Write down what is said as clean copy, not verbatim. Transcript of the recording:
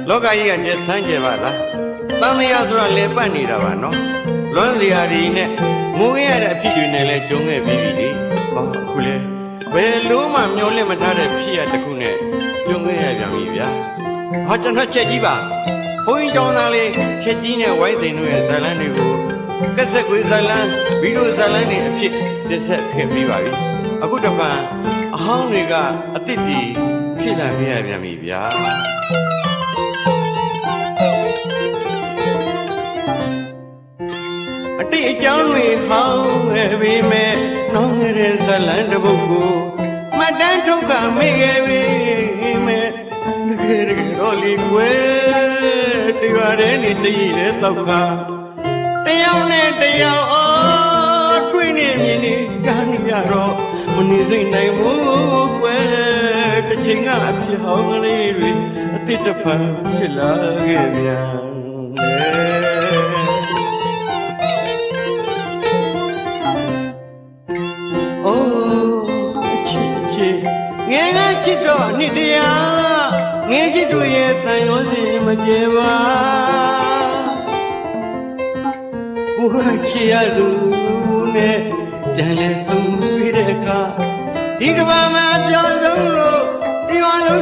လောကကြီးကနေဆန်းကြပါလားတန်တရားဆိုတာလေပတ်နေတာပါနော်လွမ်းစရာတွေနဲ့ငိုခဲ့ရတဲ့အဖြစ်တွေနဲ့လည်းကြုံခဲ့ပြီးပြီလေဟောအခုလေဘယ်လို့မှမျောလင့်မထားတဲ့ဖြစ်ရတစ်ခုနဲ့ကြုံခဲ့ရပြန်ပြီဗျာဟောကျွန်တော်ချက်ကြီးပါဘုန်းကြီးကျောင်းသားလေးချက်ကြီးနဲ့ဝိုင်းသိန်တို့ရဲ့ဇာလန်းတွေကိုကက်ဆက်ခွေဇာလန်းဗီဒီယိုဇာလန်းတွေအဖြစ်တက်ဆက်ခင်ပြီးပါပြီအခုတပံအဟောင်းတွေကအစ်စ်တီဖြစ်လာခဲ့ရပြန်ပြီဗျာအတိတ်အကြောင်းတွေဟောင်းခဲ့ပြီမဲ့နောင်ရဲ့ဇလန်းတစ်ပုဒ်ကိုမှတ်တမ်းထုတ်ကမိခဲ့ပြီမဲ့တကယ်တော့လီကွယ်တရားတဲ့နေတည်တဲ့တောက်ကတယောက်နဲ့တယောက်အော်တွေ့နေမြင်နေကြားနေကြတော့မနေစိတ်နိုင်ဘူးကွယ်တစ်ချိန်ကအဖြစ်ဟောင်းကလေးတွေအတိတ်တစ်ဖန်ဖြစ်လာခဲ့ပြန်အိုးချစ်ငယ်ကချစ်တော့နှစ်တရားငယ်ချစ်တို့ရဲ့တန်ရုံးစီမပြေပါကိုယ်ချစ်ရသူနဲ့ပြန်လဲဆုံးပြီးတဲ့အခါဒီကဘာမှာပြောဆုံးလို့ဒီဝါလုံး